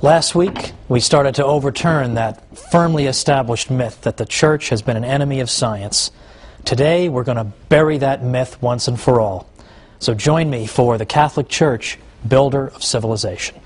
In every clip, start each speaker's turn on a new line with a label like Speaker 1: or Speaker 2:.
Speaker 1: Last week, we started to overturn that firmly established myth that the church has been an enemy of science. Today, we're going to bury that myth once and for all. So join me for the Catholic Church, Builder of Civilization.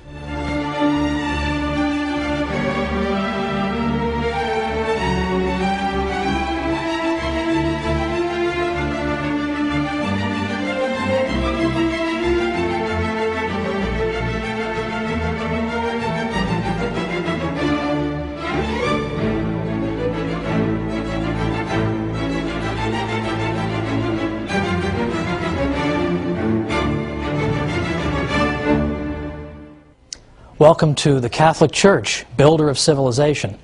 Speaker 1: Welcome to the Catholic Church, Builder of Civilization.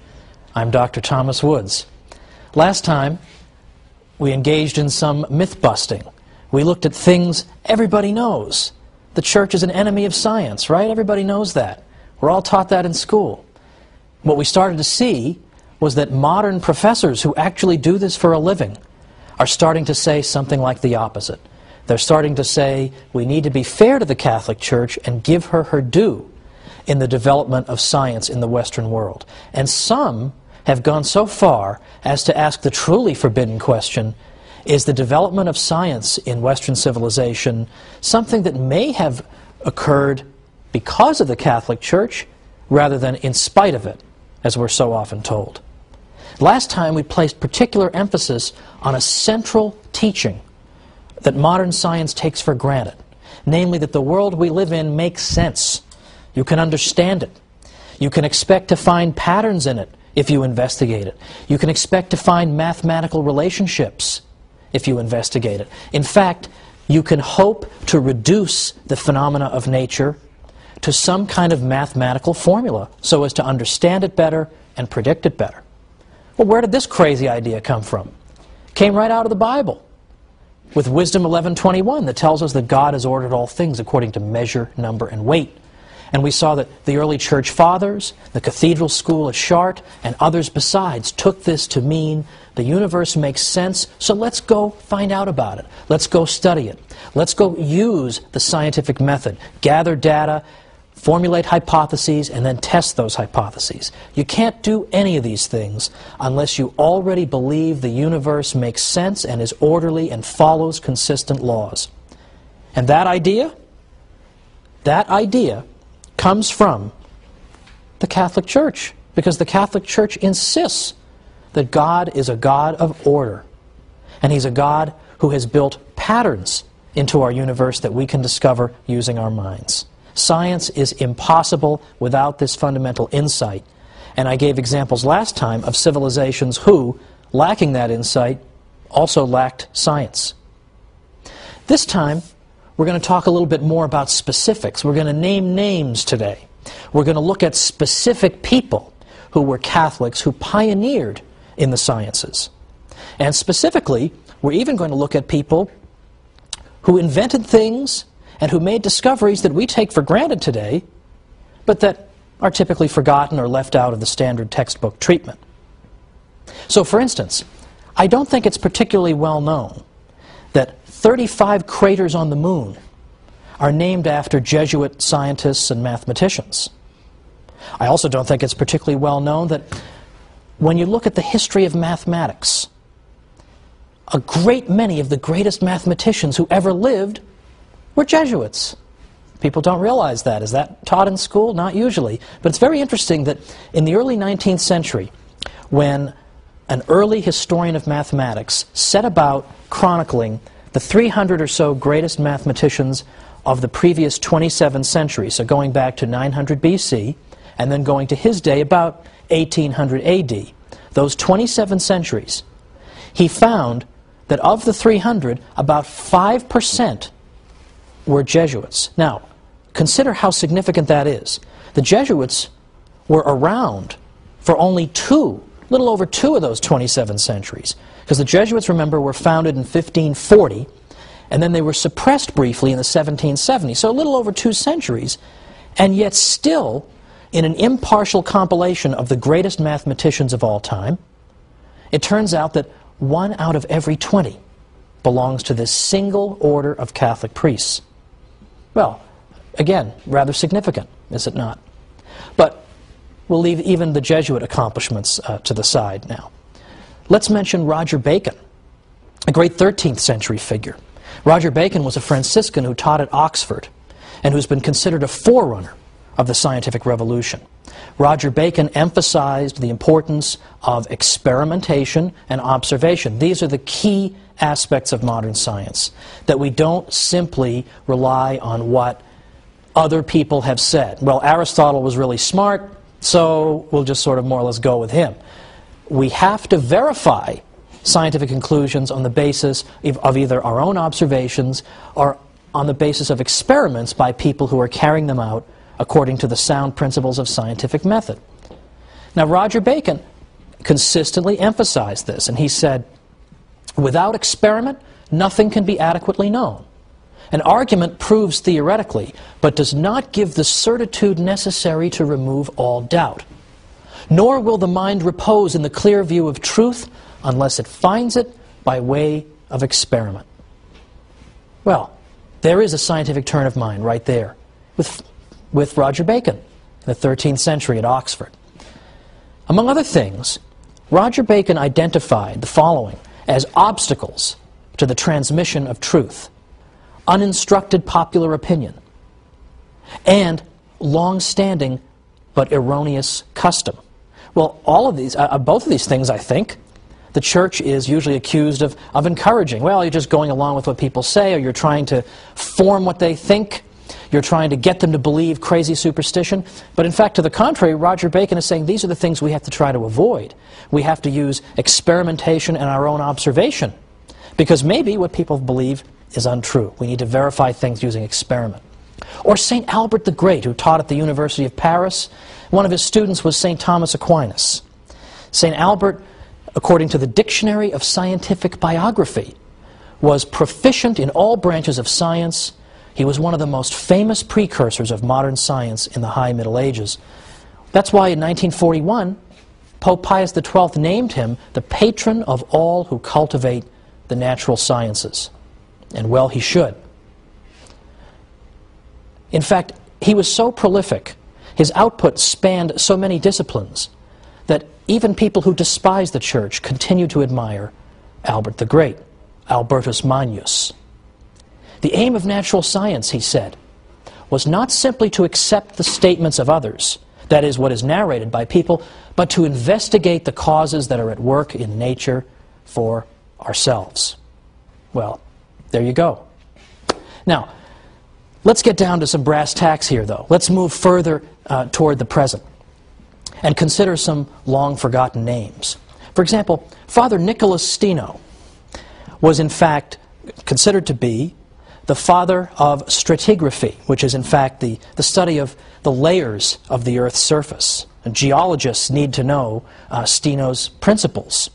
Speaker 1: I'm Dr. Thomas Woods. Last time, we engaged in some myth-busting. We looked at things everybody knows. The church is an enemy of science, right? Everybody knows that. We're all taught that in school. What we started to see was that modern professors who actually do this for a living are starting to say something like the opposite. They're starting to say, we need to be fair to the Catholic Church and give her her due in the development of science in the Western world. And some have gone so far as to ask the truly forbidden question, is the development of science in Western civilization something that may have occurred because of the Catholic Church rather than in spite of it, as we're so often told? Last time we placed particular emphasis on a central teaching that modern science takes for granted, namely that the world we live in makes sense. You can understand it. You can expect to find patterns in it if you investigate it. You can expect to find mathematical relationships if you investigate it. In fact, you can hope to reduce the phenomena of nature to some kind of mathematical formula so as to understand it better and predict it better. Well, where did this crazy idea come from? It came right out of the Bible with Wisdom 11:21 that tells us that God has ordered all things according to measure, number, and weight. And we saw that the early church fathers, the cathedral school at Chartres, and others besides took this to mean the universe makes sense, so let's go find out about it. Let's go study it. Let's go use the scientific method, gather data, formulate hypotheses, and then test those hypotheses. You can't do any of these things unless you already believe the universe makes sense and is orderly and follows consistent laws. And that idea comes from the Catholic Church, because the Catholic Church insists that God is a God of order, and He's a God who has built patterns into our universe that we can discover using our minds. Science is impossible without this fundamental insight, and I gave examples last time of civilizations who, lacking that insight, also lacked science. This time, we're going to talk a little bit more about specifics. We're going to name names today. We're going to look at specific people who were Catholics who pioneered in the sciences. And specifically, we're even going to look at people who invented things and who made discoveries that we take for granted today, but that are typically forgotten or left out of the standard textbook treatment. So, for instance, I don't think it's particularly well known that 35 craters on the moon are named after Jesuit scientists and mathematicians. I also don't think it's particularly well known that when you look at the history of mathematics, a great many of the greatest mathematicians who ever lived were Jesuits. People don't realize that. Is that taught in school? Not usually. But it's very interesting that in the early 19th century, when an early historian of mathematics set about chronicling the 300 or so greatest mathematicians of the previous 27 centuries, so going back to 900 BC, and then going to his day about 1800 AD, those 27 centuries, he found that of the 300, about 5% were Jesuits. Now, consider how significant that is. The Jesuits were around for only little over two of those 27 centuries. Because the Jesuits, remember, were founded in 1540, and then they were suppressed briefly in the 1770s, so a little over 2 centuries, and yet still, in an impartial compilation of the greatest mathematicians of all time, it turns out that 1 out of every 20 belongs to this single order of Catholic priests. Well, again, rather significant, is it not? But We'll leave even the Jesuit accomplishments to the side now. Let's mention Roger Bacon, a great 13th century figure. Roger Bacon was a Franciscan who taught at Oxford and who's been considered a forerunner of the scientific revolution. Roger Bacon emphasized the importance of experimentation and observation. These are the key aspects of modern science, that we don't simply rely on what other people have said. Well, Aristotle was really smart, so we'll just sort of more or less go with him. We have to verify scientific conclusions on the basis of either our own observations or on the basis of experiments by people who are carrying them out according to the sound principles of scientific method. Now, Roger Bacon consistently emphasized this, and he said, without experiment, nothing can be adequately known. An argument proves theoretically, but does not give the certitude necessary to remove all doubt. Nor will the mind repose in the clear view of truth unless it finds it by way of experiment. Well, there is a scientific turn of mind right there with Roger Bacon in the 13th century at Oxford. Among other things, Roger Bacon identified the following as obstacles to the transmission of truth: uninstructed popular opinion and long-standing but erroneous custom. Well, all of these, both of these things, I think, the church is usually accused of encouraging. Well, you're just going along with what people say, or you're trying to form what they think. You're trying to get them to believe crazy superstition. But in fact, to the contrary, Roger Bacon is saying these are the things we have to try to avoid. We have to use experimentation and our own observation, because maybe what people believe is untrue. We need to verify things using experiment. Or St. Albert the Great, who taught at the University of Paris. One of his students was St. Thomas Aquinas. St. Albert, according to the Dictionary of Scientific Biography, was proficient in all branches of science. He was one of the most famous precursors of modern science in the High Middle Ages. That's why in 1941, Pope Pius XII named him the patron of all who cultivate the natural sciences. And well, he should. In fact, he was so prolific, his output spanned so many disciplines, that even people who despise the church continue to admire Albert the Great, Albertus Magnus. The aim of natural science, he said, was not simply to accept the statements of others, that is, what is narrated by people, but to investigate the causes that are at work in nature for ourselves. Well, there you go. Now, let's get down to some brass tacks here, though. Let's move further toward the present and consider some long-forgotten names. For example, Father Nicholas Steno was in fact considered to be the father of stratigraphy, which is in fact the study of the layers of the Earth's surface. And geologists need to know Steno's principles.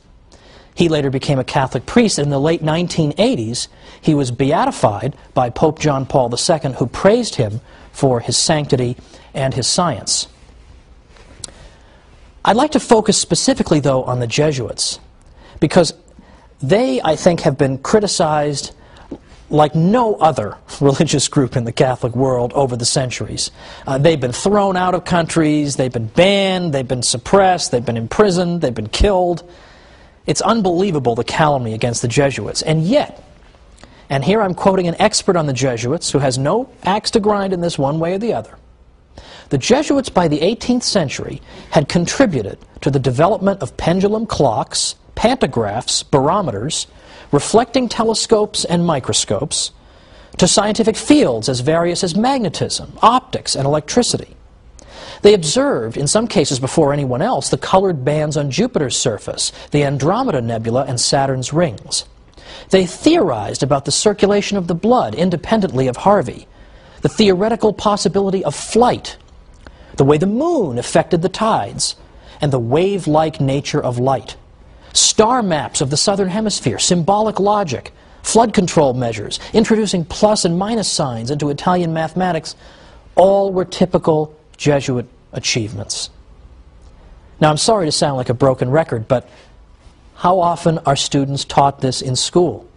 Speaker 1: He later became a Catholic priest, and in the late 1980s, he was beatified by Pope John Paul II, who praised him for his sanctity and his science. I'd like to focus specifically, though, on the Jesuits, because they, I think, have been criticized like no other religious group in the Catholic world over the centuries. They've been thrown out of countries, they've been banned, they've been suppressed, they've been imprisoned, they've been killed. It's unbelievable, the calumny against the Jesuits. And yet, and here I'm quoting an expert on the Jesuits who has no axe to grind in this one way or the other, the Jesuits by the 18th century had contributed to the development of pendulum clocks, pantographs, barometers, reflecting telescopes and microscopes, to scientific fields as various as magnetism, optics, and electricity. They observed, in some cases before anyone else, the colored bands on Jupiter's surface, the Andromeda Nebula, and Saturn's rings. They theorized about the circulation of the blood independently of Harvey, the theoretical possibility of flight, the way the moon affected the tides, and the wave-like nature of light. Star maps of the southern hemisphere, symbolic logic, flood control measures, introducing plus and minus signs into Italian mathematics, all were typical Jesuit achievements. Now, I'm sorry to sound like a broken record, but how often are students taught this in school?